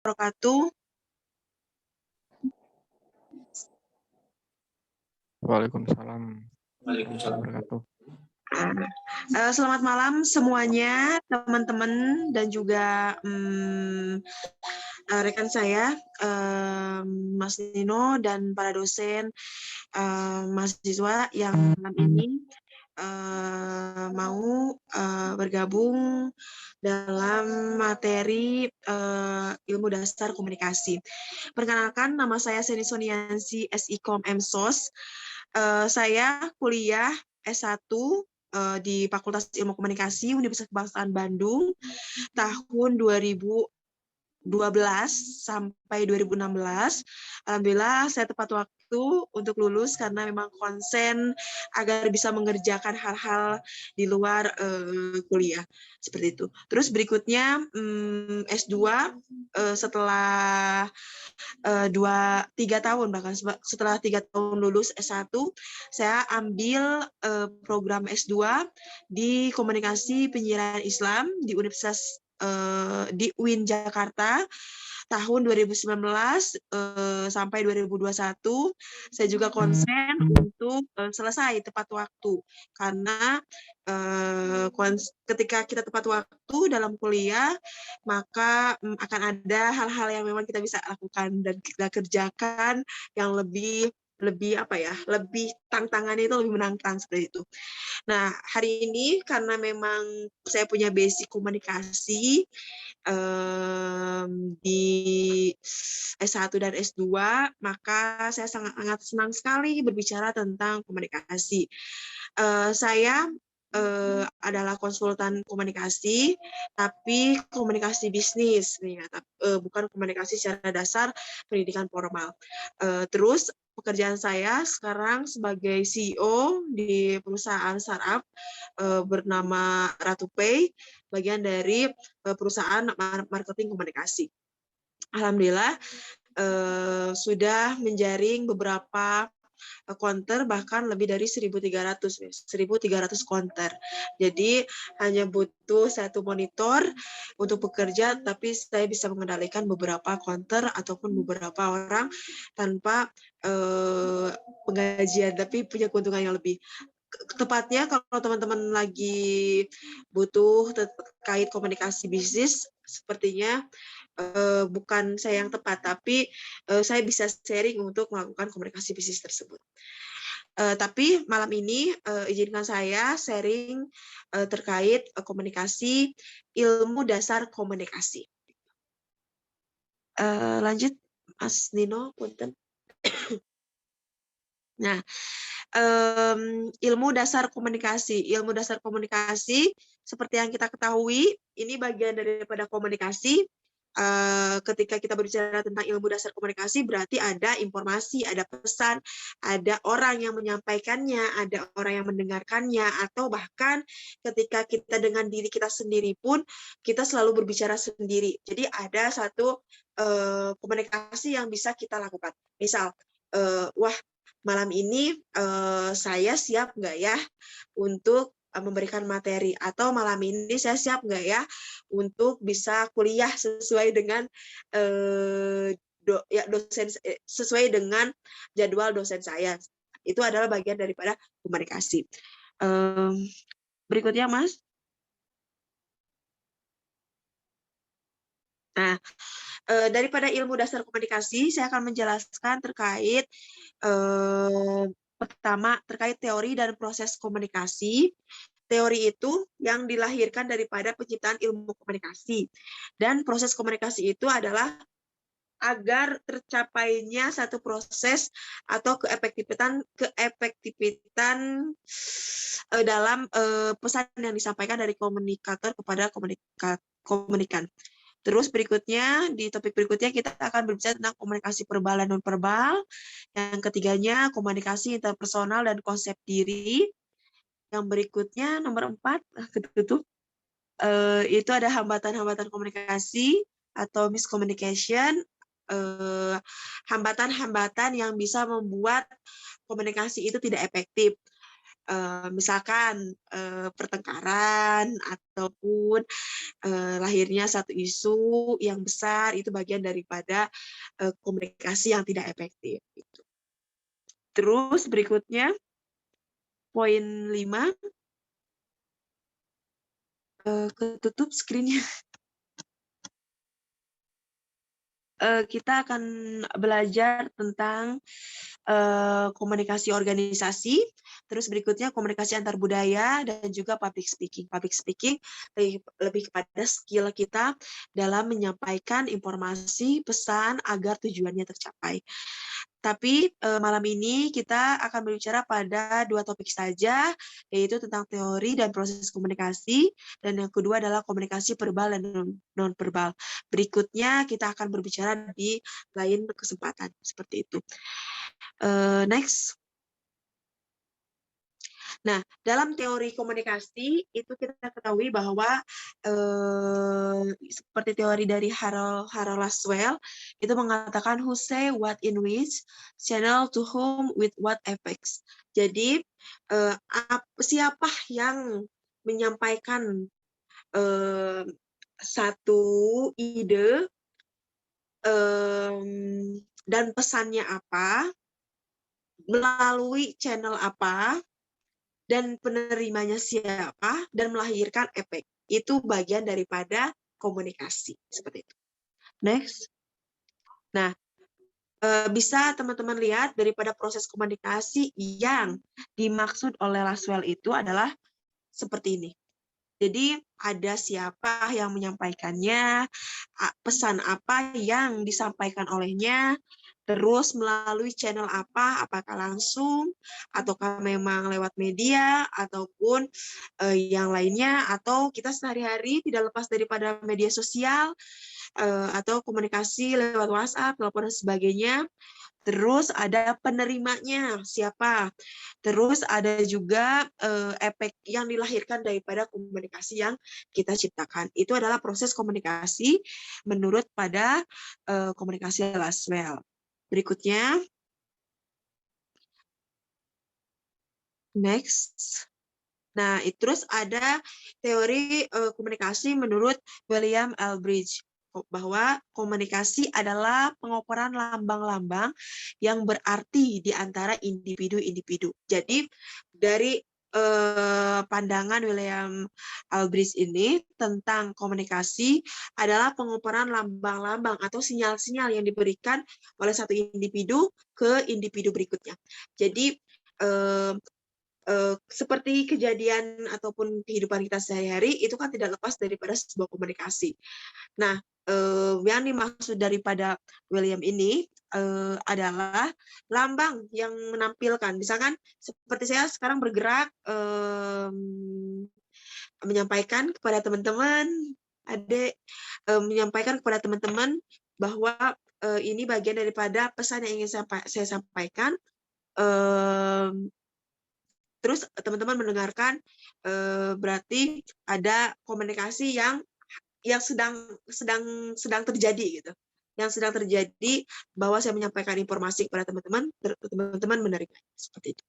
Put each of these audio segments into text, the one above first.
wabarakatuh. Waalaikumsalam wabarakatuh. Selamat malam semuanya, teman-teman dan juga rekan saya, Mas Nino dan para dosen, mahasiswa yang malam ini mau bergabung dalam materi ilmu dasar komunikasi. Perkenalkan, nama saya Seni Soniansi, SIKOM MSOS. Saya kuliah S1 di Fakultas Ilmu Komunikasi Universitas Kebangsaan Bandung tahun 2012 sampai 2016. Alhamdulillah saya tepat waktu untuk lulus karena memang konsen agar bisa mengerjakan hal-hal di luar kuliah seperti itu. Terus berikutnya S2 setelah 3 tahun, bahkan setelah 3 tahun lulus S1 saya ambil program S2 di Komunikasi Penyiaran Islam di Universitas di UIN Jakarta tahun 2019 sampai 2021. Saya juga konsen untuk selesai tepat waktu karena ketika kita tepat waktu dalam kuliah maka akan ada hal-hal yang memang kita bisa lakukan dan kita kerjakan yang lebih tantangannya itu lebih menantang seperti itu. Nah, hari ini karena memang saya punya basic komunikasi di S1 dan S2, maka saya sangat senang sekali berbicara tentang komunikasi. Saya adalah konsultan komunikasi, tapi komunikasi bisnis, bukan komunikasi secara dasar pendidikan formal. Terus pekerjaan saya sekarang sebagai CEO di perusahaan startup bernama Ratupay, bagian dari perusahaan marketing komunikasi. Alhamdulillah sudah menjaring beberapa konter, bahkan lebih dari 1.300 konter. Jadi hanya butuh satu monitor untuk bekerja, tapi saya bisa mengendalikan beberapa konter ataupun beberapa orang tanpa penggajian, tapi punya keuntungan yang lebih. Tepatnya kalau teman-teman lagi butuh terkait komunikasi bisnis, sepertinya bukan saya yang tepat, tapi saya bisa sharing untuk melakukan komunikasi bisnis tersebut. Tapi malam ini izinkan saya sharing terkait komunikasi, ilmu dasar komunikasi. Lanjut, Mas Nino, punten. Nah, ilmu dasar komunikasi. Ilmu dasar komunikasi, seperti yang kita ketahui, ini bagian daripada komunikasi. Ketika kita berbicara tentang ilmu dasar komunikasi, berarti ada informasi, ada pesan, ada orang yang menyampaikannya, ada orang yang mendengarkannya, atau bahkan ketika kita dengan diri kita sendiri pun, kita selalu berbicara sendiri. Jadi ada satu komunikasi yang bisa kita lakukan. Misal, wah, malam ini saya siap nggak ya untuk memberikan materi, atau malam ini saya siap nggak ya untuk bisa kuliah sesuai dengan sesuai dengan jadwal dosen saya. Itu adalah bagian daripada komunikasi. Berikutnya, Mas. Nah, daripada ilmu dasar komunikasi, saya akan menjelaskan terkait pertama terkait teori dan proses komunikasi. Teori itu yang dilahirkan daripada penciptaan ilmu komunikasi, dan proses komunikasi itu adalah agar tercapainya satu proses atau keefektifan dalam pesan yang disampaikan dari komunikator kepada komunikan. Terus berikutnya, di topik berikutnya kita akan berbicara tentang komunikasi verbal dan non-verbal. Yang ketiganya, komunikasi interpersonal dan konsep diri. Yang berikutnya, nomor 4, itu ada hambatan-hambatan komunikasi atau miscommunication, hambatan-hambatan yang bisa membuat komunikasi itu tidak efektif. Misalkan pertengkaran ataupun lahirnya satu isu yang besar, itu bagian daripada komunikasi yang tidak efektif. Gitu. Terus berikutnya, poin 5, ketutup screen-nya. Kita akan belajar tentang komunikasi organisasi, terus berikutnya komunikasi antar budaya, dan juga public speaking. Public speaking lebih kepada skill kita dalam menyampaikan informasi, pesan agar tujuannya tercapai. Tapi malam ini kita akan berbicara pada 2 topik saja, yaitu tentang teori dan proses komunikasi, dan yang kedua adalah komunikasi verbal dan non-verbal. Berikutnya kita akan berbicara di lain kesempatan, seperti itu. Next. Nah, dalam teori komunikasi itu kita ketahui bahwa seperti teori dari Harold Laswell itu mengatakan who say what in which channel to whom with what effects. Jadi siapa yang menyampaikan satu ide dan pesannya apa, melalui channel apa, dan penerimanya siapa, dan melahirkan efek. Itu bagian daripada komunikasi. Seperti itu. Next. Nah, bisa teman-teman lihat daripada proses komunikasi yang dimaksud oleh Laswell itu adalah seperti ini. Jadi ada siapa yang menyampaikannya, pesan apa yang disampaikan olehnya, terus melalui channel apa, apakah langsung, ataukah memang lewat media, ataupun yang lainnya, atau kita sehari-hari tidak lepas daripada media sosial, atau komunikasi lewat WhatsApp, telepon, dan sebagainya. Terus ada penerimanya, siapa. Terus ada juga efek yang dilahirkan daripada komunikasi yang kita ciptakan. Itu adalah proses komunikasi menurut pada komunikasi Laswell. Berikutnya, next. Nah, terus ada teori komunikasi menurut William Elbridge, bahwa komunikasi adalah pengukuran lambang-lambang yang berarti di antara individu-individu. Jadi, dari pandangan William Elbridge ini tentang komunikasi adalah pengukuran lambang-lambang atau sinyal-sinyal yang diberikan oleh satu individu ke individu berikutnya. Jadi, seperti kejadian ataupun kehidupan kita sehari-hari itu kan tidak lepas daripada sebuah komunikasi. Nah, yang dimaksud daripada William ini adalah lambang yang menampilkan. Misalkan seperti saya sekarang bergerak menyampaikan kepada teman-teman, menyampaikan kepada teman-teman bahwa ini bagian daripada pesan yang ingin saya sampaikan. Terus teman-teman mendengarkan, berarti ada komunikasi yang sedang terjadi gitu. Yang sedang terjadi bahwa saya menyampaikan informasi kepada teman-teman, teman-teman menerima. Seperti itu.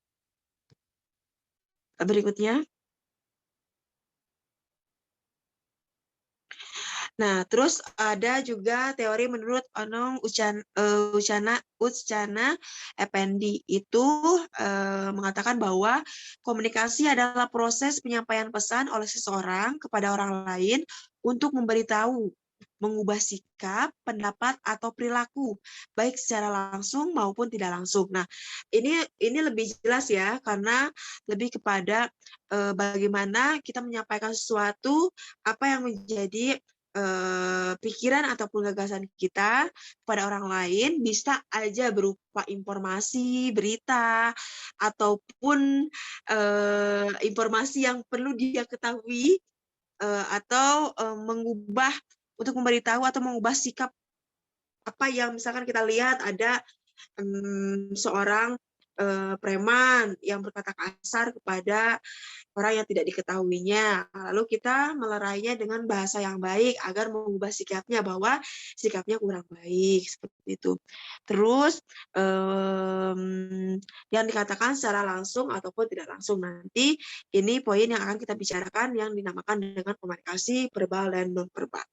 Berikutnya. Nah, terus ada juga teori menurut Onong Ucana Effendi itu mengatakan bahwa komunikasi adalah proses penyampaian pesan oleh seseorang kepada orang lain untuk memberitahu, mengubah sikap, pendapat, atau perilaku, baik secara langsung maupun tidak langsung. Nah, ini lebih jelas ya, karena lebih kepada bagaimana kita menyampaikan sesuatu, apa yang menjadi pikiran ataupun gagasan kita kepada orang lain, bisa aja berupa informasi, berita, ataupun informasi yang perlu dia ketahui, atau mengubah untuk memberitahu atau mengubah sikap apa yang misalkan kita lihat ada seorang preman yang berkata kasar kepada orang yang tidak diketahuinya. Lalu kita melerainya dengan bahasa yang baik agar mengubah sikapnya bahwa sikapnya kurang baik seperti itu. Terus yang dikatakan secara langsung ataupun tidak langsung, nanti ini poin yang akan kita bicarakan yang dinamakan dengan komunikasi verbal dan non verbal.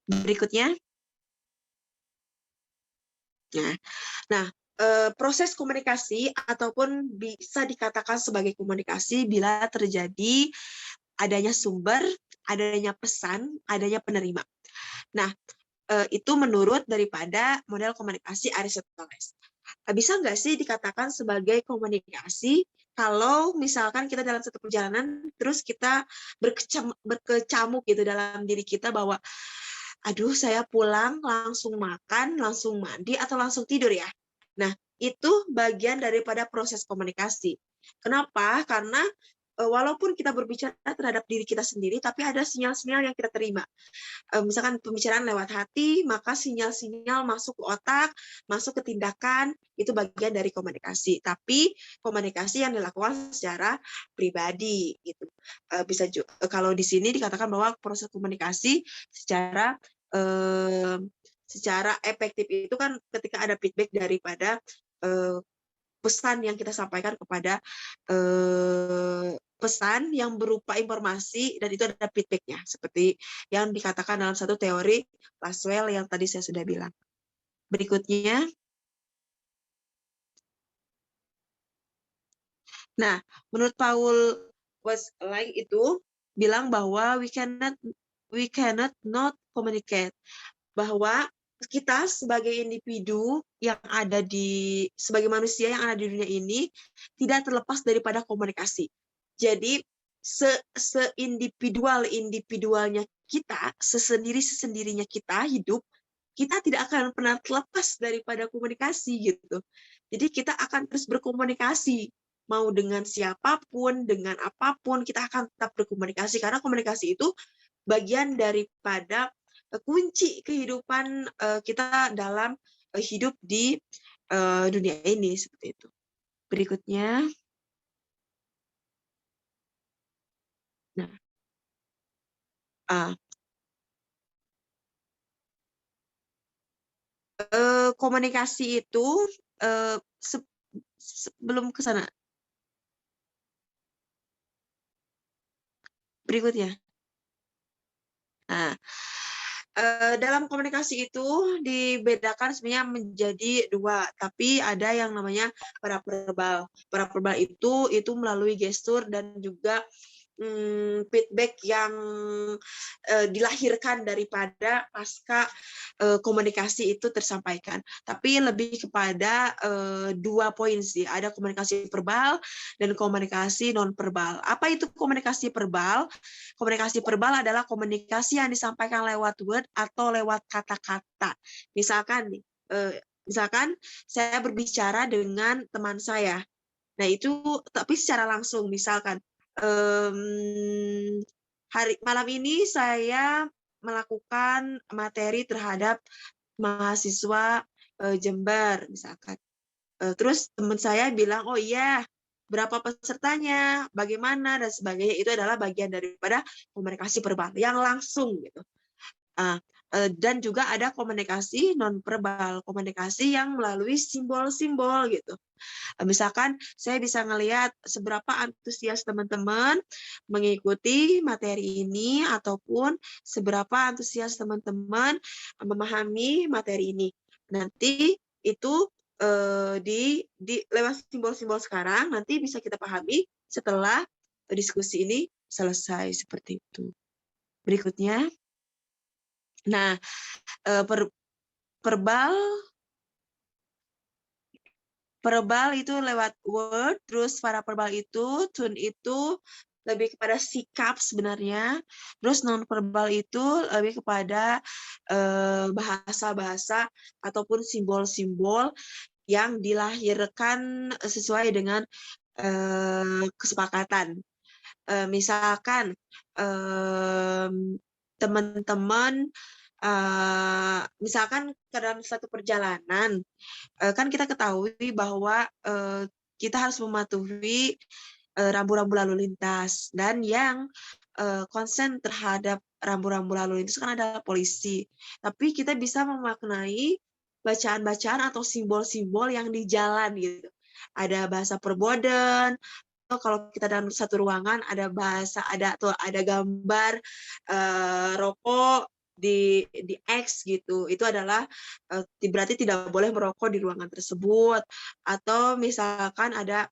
Berikutnya. Nah, proses komunikasi ataupun bisa dikatakan sebagai komunikasi bila terjadi adanya sumber, adanya pesan, adanya penerima. Nah, itu menurut daripada model komunikasi Aristoteles. Bisa nggak sih dikatakan sebagai komunikasi kalau misalkan kita dalam satu perjalanan terus kita berkecamuk gitu dalam diri kita bahwa aduh saya pulang langsung makan, langsung mandi, atau langsung tidur ya. Nah, itu bagian daripada proses komunikasi. Kenapa? Karena walaupun kita berbicara terhadap diri kita sendiri, tapi ada sinyal-sinyal yang kita terima. Misalkan pembicaraan lewat hati, maka sinyal-sinyal masuk ke otak, masuk ke tindakan, itu bagian dari komunikasi. Tapi komunikasi yang dilakukan secara pribadi, gitu. Bisa kalau di sini dikatakan bahwa proses komunikasi secara efektif itu kan ketika ada feedback daripada pesan yang kita sampaikan kepada pesan yang berupa informasi dan itu ada feedbacknya seperti yang dikatakan dalam satu teori Laswell yang tadi saya sudah bilang. Berikutnya. Nah, menurut Paul Westlake itu bilang bahwa we cannot not communicate, bahwa kita sebagai individu yang ada sebagai manusia yang ada di dunia ini tidak terlepas daripada komunikasi. Jadi seindividualnya kita, sesendirinya kita hidup, kita tidak akan pernah terlepas daripada komunikasi gitu. Jadi kita akan terus berkomunikasi, mau dengan siapapun, dengan apapun, kita akan tetap berkomunikasi karena komunikasi itu bagian daripada kunci kehidupan kita dalam hidup di dunia ini seperti itu. Berikutnya. Nah, komunikasi itu sebelum ke sana. Berikutnya. Nah, dalam komunikasi itu dibedakan sebenarnya menjadi dua, tapi ada yang namanya paraverbal. Paraverbal itu melalui gestur dan juga feedback yang dilahirkan daripada pasca komunikasi itu tersampaikan. Tapi lebih kepada dua poin sih, ada komunikasi verbal dan komunikasi non verbal. Apa itu komunikasi verbal? Komunikasi verbal adalah komunikasi yang disampaikan lewat word atau lewat kata-kata. Misalkan saya berbicara dengan teman saya. Nah, itu tapi secara langsung, misalkan malam ini saya melakukan materi terhadap mahasiswa Jember, misalkan. Terus teman saya bilang, oh iya, berapa pesertanya, bagaimana, dan sebagainya. Itu adalah bagian daripada komunikasi verbal yang langsung gitu. Dan juga ada komunikasi non-verbal, komunikasi yang melalui simbol-simbol gitu. Misalkan saya bisa ngelihat seberapa antusias teman-teman mengikuti materi ini ataupun seberapa antusias teman-teman memahami materi ini. Nanti itu lewat simbol-simbol sekarang nanti bisa kita pahami setelah diskusi ini selesai seperti itu. Berikutnya. Nah, verbal itu lewat word, terus paraverbal itu, tone itu lebih kepada sikap sebenarnya, terus non-verbal itu lebih kepada bahasa-bahasa ataupun simbol-simbol yang dilahirkan sesuai dengan kesepakatan. Misalkan teman-teman misalkan dalam satu perjalanan kan kita ketahui bahwa kita harus mematuhi rambu-rambu lalu lintas, dan yang konsen terhadap rambu-rambu lalu lintas kan adalah polisi. Tapi kita bisa memaknai bacaan-bacaan atau simbol-simbol yang di jalan gitu. Ada bahasa perboden, kalau kita dalam satu ruangan ada bahasa, ada gambar rokok di X gitu. Itu adalah berarti tidak boleh merokok di ruangan tersebut. Atau misalkan ada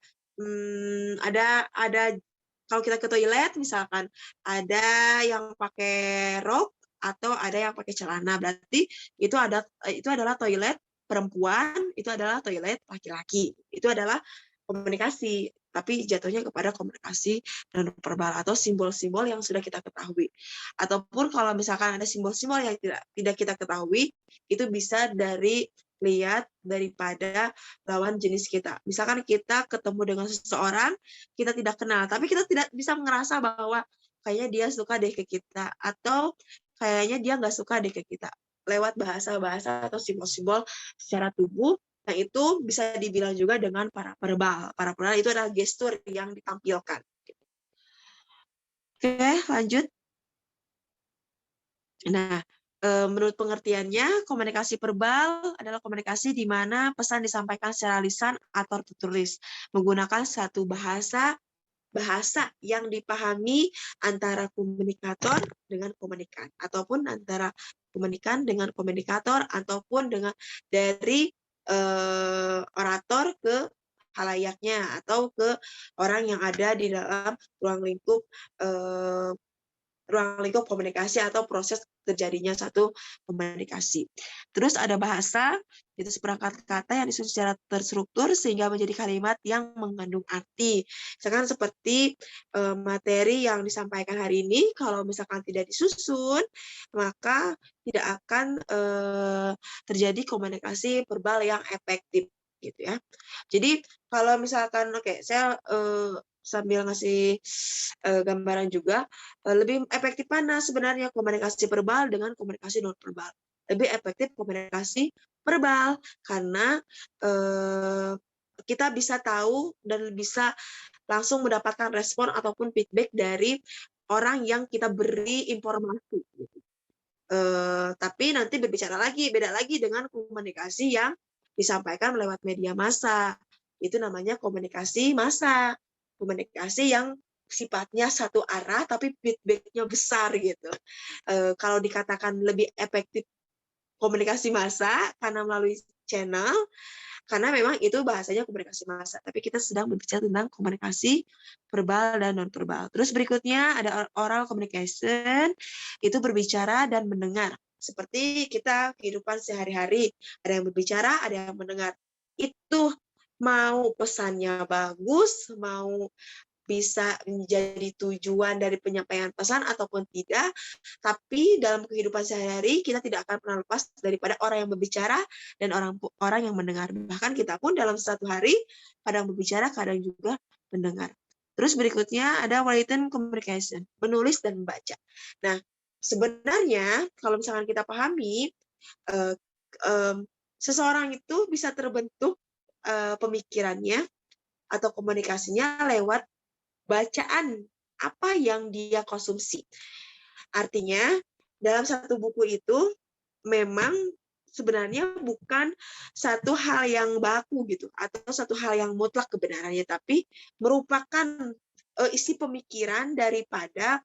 kalau kita ke toilet misalkan ada yang pakai rok atau ada yang pakai celana, berarti itu adalah toilet perempuan, itu adalah toilet laki-laki. Itu adalah komunikasi, tapi jatuhnya kepada komunikasi non verbal atau simbol-simbol yang sudah kita ketahui. Ataupun kalau misalkan ada simbol-simbol yang tidak kita ketahui, itu bisa lihat daripada lawan jenis kita. Misalkan kita ketemu dengan seseorang, kita tidak kenal, tapi kita tidak bisa merasa bahwa kayaknya dia suka deh ke kita, atau kayaknya dia nggak suka deh ke kita. Lewat bahasa-bahasa atau simbol-simbol secara tubuh, nah itu bisa dibilang juga dengan paraverbal. Paraverbal itu adalah gestur yang ditampilkan. Oke, lanjut. Nah, menurut pengertiannya, komunikasi verbal adalah komunikasi di mana pesan disampaikan secara lisan atau tertulis, menggunakan satu bahasa yang dipahami antara komunikator dengan komunikan, ataupun antara komunikan dengan komunikator, ataupun dari orator ke halayaknya, atau ke orang yang ada di dalam ruang lingkup komunikasi atau proses terjadinya satu komunikasi. Terus ada bahasa, itu seperangkat kata yang disusun secara terstruktur sehingga menjadi kalimat yang mengandung arti. Misalkan seperti materi yang disampaikan hari ini, kalau misalkan tidak disusun, maka tidak akan terjadi komunikasi verbal yang efektif gitu ya. Jadi kalau misalkan saya sambil ngasih gambaran juga, lebih efektif mana sebenarnya komunikasi verbal dengan komunikasi non verbal? Lebih efektif komunikasi verbal karena kita bisa tahu dan bisa langsung mendapatkan respon ataupun feedback dari orang yang kita beri informasi. Tapi nanti beda lagi dengan komunikasi yang disampaikan lewat media massa. Itu namanya komunikasi massa. Komunikasi yang sifatnya satu arah tapi feedback-nya besar gitu. Kalau dikatakan lebih efektif komunikasi massa karena melalui channel, karena memang itu bahasanya komunikasi massa. Tapi kita sedang berbicara tentang komunikasi verbal dan non verbal. Terus berikutnya ada oral communication, itu berbicara dan mendengar. Seperti kita kehidupan sehari-hari, ada yang berbicara, ada yang mendengar. Itu mau pesannya bagus, mau bisa menjadi tujuan dari penyampaian pesan ataupun tidak, tapi dalam kehidupan sehari-hari kita tidak akan pernah lepas daripada orang yang berbicara dan orang yang mendengar. Bahkan kita pun dalam satu hari kadang berbicara, kadang juga mendengar. Terus berikutnya ada written communication, menulis dan membaca. Nah, sebenarnya kalau misalkan kita pahami, seseorang itu bisa terbentuk pemikirannya atau komunikasinya lewat bacaan apa yang dia konsumsi. Artinya, dalam satu buku itu memang sebenarnya bukan satu hal yang baku gitu atau satu hal yang mutlak kebenarannya, tapi merupakan isi pemikiran daripada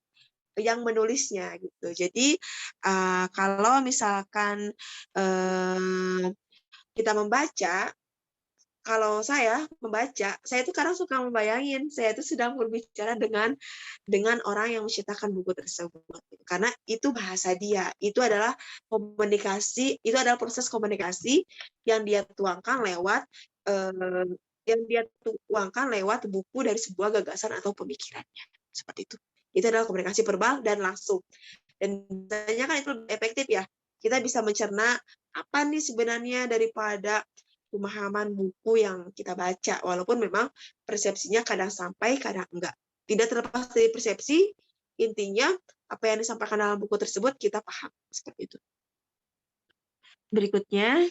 yang menulisnya gitu. Jadi kalau misalkan kita membaca, kalau saya membaca, saya itu kadang suka membayangin, saya itu sedang berbicara dengan orang yang menciptakan buku tersebut. Karena itu bahasa dia, itu adalah komunikasi, itu adalah proses komunikasi yang dia tuangkan lewat buku dari sebuah gagasan atau pemikirannya. Seperti itu. Itu adalah komunikasi verbal dan langsung. Dan biasanya kan itu lebih efektif ya. Kita bisa mencerna apa nih sebenarnya daripada pemahaman buku yang kita baca, walaupun memang persepsinya kadang sampai, kadang enggak. Tidak terlepas dari persepsi, intinya apa yang disampaikan dalam buku tersebut kita paham. Seperti itu. Berikutnya,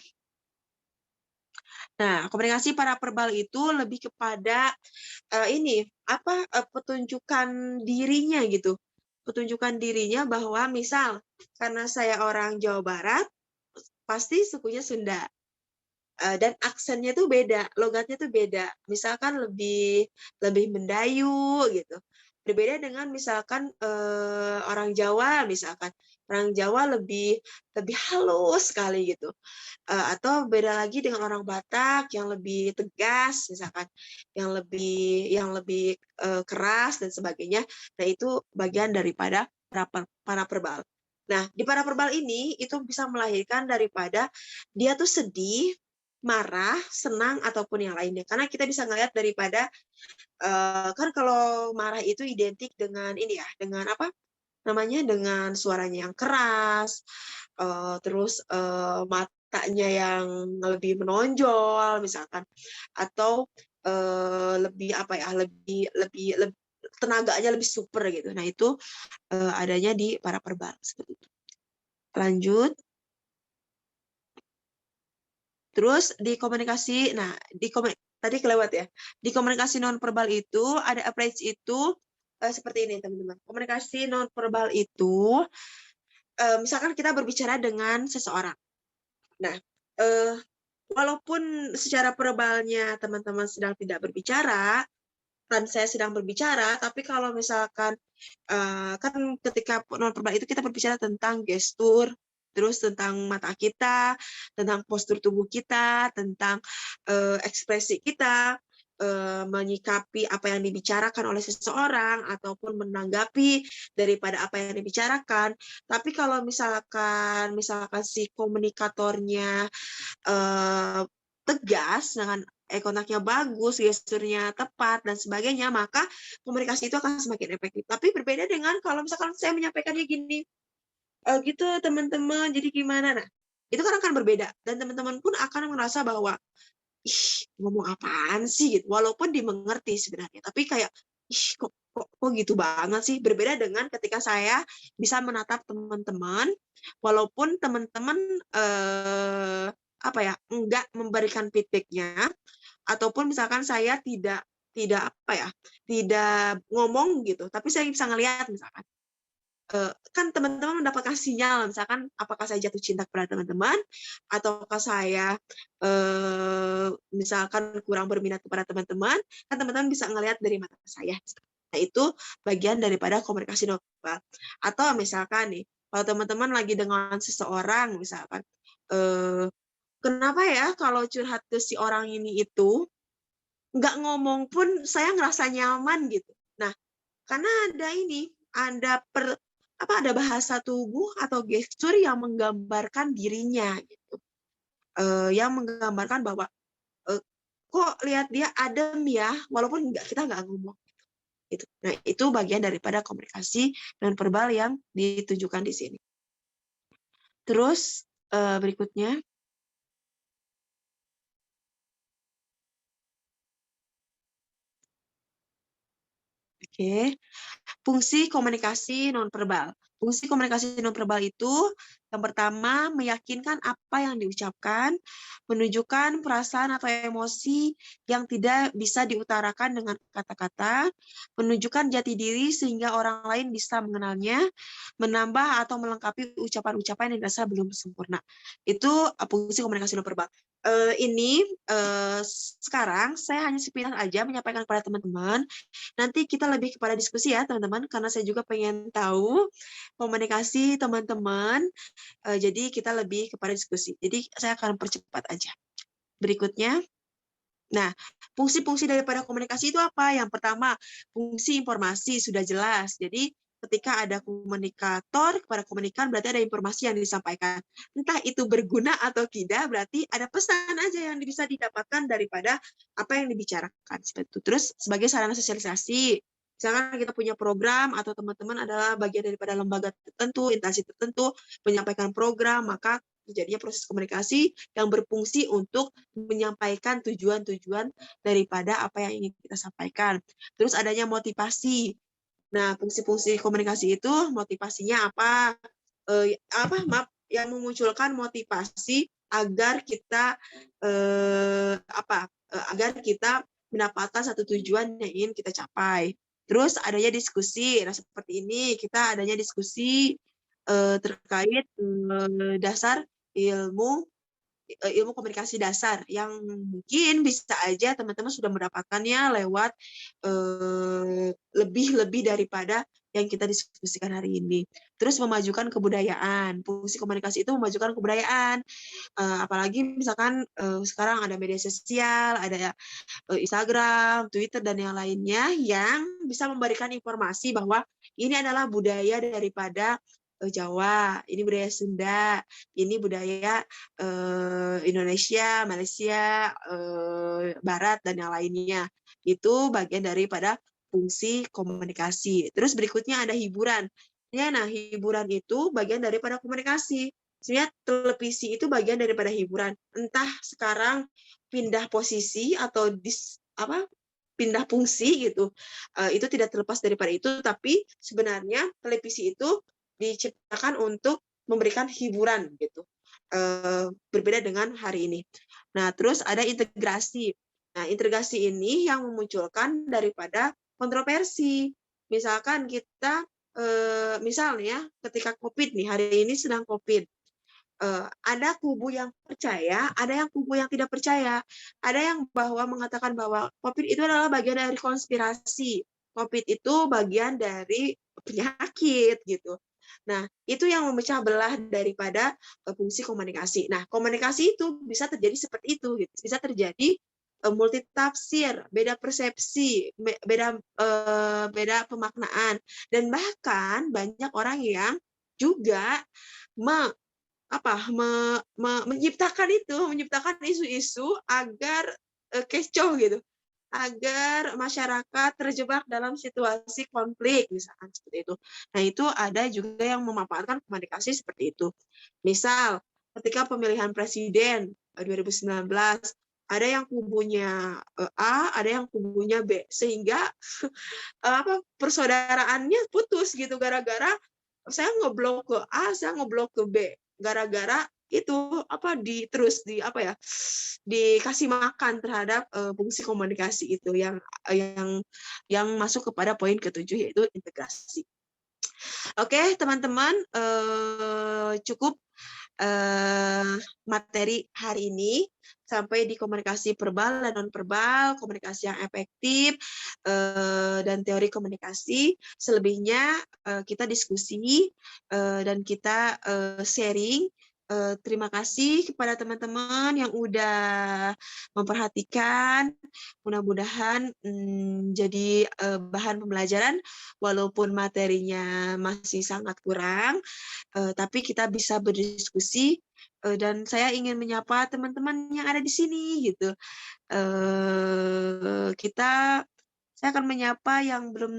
Nah, komunikasi paraverbal itu lebih kepada petunjukan dirinya gitu. Petunjukan dirinya bahwa misal karena saya orang Jawa Barat, pasti sukunya Sunda. Dan aksennya tuh beda, logatnya tuh beda. Misalkan lebih lebih mendayu gitu. Berbeda dengan misalkan orang Jawa misalkan. Orang Jawa lebih lebih halus sekali gitu. Atau beda lagi dengan orang Batak yang lebih tegas misalkan, yang lebih keras dan sebagainya. Nah, itu bagian daripada paraverbal. Nah, di paraverbal ini itu bisa melahirkan daripada dia tuh sedih, marah, senang ataupun yang lainnya. Karena kita bisa ngelihat daripada kan kalau marah itu identik dengan ini ya, dengan apa namanya, dengan suaranya yang keras, terus matanya yang lebih menonjol misalkan, atau lebih apa ya, lebih lebih lebih tenaganya lebih super gitu. Nah, itu adanya di paraverbal seperti itu. Lanjut. Terus di komunikasi, nah tadi kelewat ya. Di komunikasi nonverbal itu ada approach itu seperti ini teman-teman. Komunikasi nonverbal itu misalkan kita berbicara dengan seseorang. Nah, walaupun secara verbalnya teman-teman sedang tidak berbicara dan saya sedang berbicara, tapi kalau misalkan kan ketika nonverbal itu kita berbicara tentang gestur, terus tentang mata kita, tentang postur tubuh kita, tentang ekspresi kita, menyikapi apa yang dibicarakan oleh seseorang ataupun menanggapi daripada apa yang dibicarakan. Tapi kalau misalkan si komunikatornya tegas dengan eye contact-nya bagus, gesturnya tepat dan sebagainya, maka komunikasi itu akan semakin efektif. Tapi berbeda dengan kalau misalkan saya menyampaikannya gini, gitu teman-teman, jadi gimana? Nah, itu kan akan berbeda dan teman-teman pun akan merasa bahwa ih, ngomong apaan sih gitu. Walaupun dimengerti sebenarnya, tapi kayak ih, kok gitu banget sih. Berbeda dengan ketika saya bisa menatap teman-teman, walaupun teman-teman enggak memberikan feedback-nya, ataupun misalkan saya tidak tidak ngomong gitu, tapi saya bisa ngelihat misalkan kan teman-teman mendapatkan sinyal misalkan apakah saya jatuh cinta kepada teman-teman ataukah saya misalkan kurang berminat kepada teman-teman, kan teman-teman bisa ngelihat dari mata saya. Nah, itu bagian daripada komunikasi nonverbal. Atau misalkan nih, kalau teman-teman lagi dengan seseorang misalkan kenapa ya kalau curhat ke si orang ini itu nggak ngomong pun saya ngerasa nyaman gitu. Nah, karena ada bahasa tubuh atau gestur yang menggambarkan dirinya gitu. Yang menggambarkan bahwa kok lihat dia adem ya, walaupun kita nggak ngomong gitu. Nah, itu bagian daripada komunikasi nonverbal yang ditujukan di sini. Terus berikutnya. Oke. Fungsi komunikasi nonverbal. Fungsi komunikasi nonverbal itu yang pertama meyakinkan apa yang diucapkan, menunjukkan perasaan atau emosi yang tidak bisa diutarakan dengan kata-kata, menunjukkan jati diri sehingga orang lain bisa mengenalnya, menambah atau melengkapi ucapan-ucapan yang dirasa belum sempurna. Itu fungsi komunikasi nonverbal. Ini sekarang saya hanya sepintas aja menyampaikan kepada teman-teman. Nanti kita lebih kepada diskusi ya teman-teman, karena saya juga pengen tahu komunikasi teman-teman, jadi kita lebih kepada diskusi. Jadi saya akan percepat aja. Berikutnya, nah, fungsi-fungsi daripada komunikasi itu apa? Yang pertama, fungsi informasi sudah jelas. Jadi ketika ada komunikator kepada komunikan berarti ada informasi yang disampaikan. Entah itu berguna atau tidak, berarti ada pesan aja yang bisa didapatkan daripada apa yang dibicarakan. Seperti itu. Terus sebagai sarana sosialisasi, misalkan kita punya program atau teman-teman adalah bagian daripada lembaga tertentu, instansi tertentu, menyampaikan program, maka terjadinya proses komunikasi yang berfungsi untuk menyampaikan tujuan-tujuan daripada apa yang ingin kita sampaikan. Terus adanya motivasi. Nah, fungsi-fungsi komunikasi itu motivasinya apa? Yang memunculkan motivasi agar kita agar kita mendapatkan satu tujuan yang ingin kita capai. Terus adanya diskusi. Nah, seperti ini kita adanya diskusi terkait dasar ilmu ilmu komunikasi dasar yang mungkin bisa aja teman-teman sudah mendapatkannya lewat lebih daripada yang kita diskusikan hari ini. Terus memajukan kebudayaan. Fungsi komunikasi itu memajukan kebudayaan. Apalagi misalkan sekarang ada media sosial, ada Instagram, Twitter, dan yang lainnya yang bisa memberikan informasi bahwa ini adalah budaya daripada Jawa, ini budaya Sunda, ini budaya Indonesia, Malaysia, Barat, dan yang lainnya. Itu bagian daripada fungsi komunikasi. Terus berikutnya ada hiburan. Ya, nah, hiburan itu bagian daripada komunikasi. Sebenarnya televisi itu bagian daripada hiburan. Entah sekarang pindah posisi atau pindah fungsi gitu. Itu tidak terlepas daripada itu, tapi sebenarnya televisi itu diciptakan untuk memberikan hiburan gitu. Berbeda dengan hari ini. Nah, terus ada integrasi. Nah, integrasi ini yang memunculkan daripada kontroversi. Misalkan kita misalnya ketika COVID nih, hari ini sedang COVID. Ada kubu yang percaya, ada yang kubu yang tidak percaya. Ada yang mengatakan bahwa COVID itu adalah bagian dari konspirasi. COVID itu bagian dari penyakit gitu. Nah, itu yang memecah belah daripada fungsi komunikasi. Nah, komunikasi itu bisa terjadi seperti itu, gitu. Bisa terjadi multitafsir, beda persepsi, beda pemaknaan, dan bahkan banyak orang yang juga menciptakan isu-isu agar kecoh gitu, agar masyarakat terjebak dalam situasi konflik, misalkan seperti itu. Nah, itu ada juga yang memanfaatkan komunikasi seperti itu. Misal, ketika pemilihan presiden 2019, ada yang kubunya A, ada yang kubunya B, sehingga persaudaraannya putus gitu gara-gara saya ngeblok ke A, saya ngeblok ke B, gara-gara itu dikasih makan terhadap fungsi komunikasi itu yang masuk kepada poin ke-7, yaitu integrasi. Oke, teman-teman, cukup materi hari ini sampai di komunikasi verbal dan non-verbal, komunikasi yang efektif, dan teori komunikasi. Selebihnya kita diskusi dan kita sharing. Terima kasih kepada teman-teman yang udah memperhatikan. Mudah-mudahan jadi bahan pembelajaran, walaupun materinya masih sangat kurang, tapi kita bisa berdiskusi, dan saya ingin menyapa teman-teman yang ada di sini gitu. Saya akan menyapa yang belum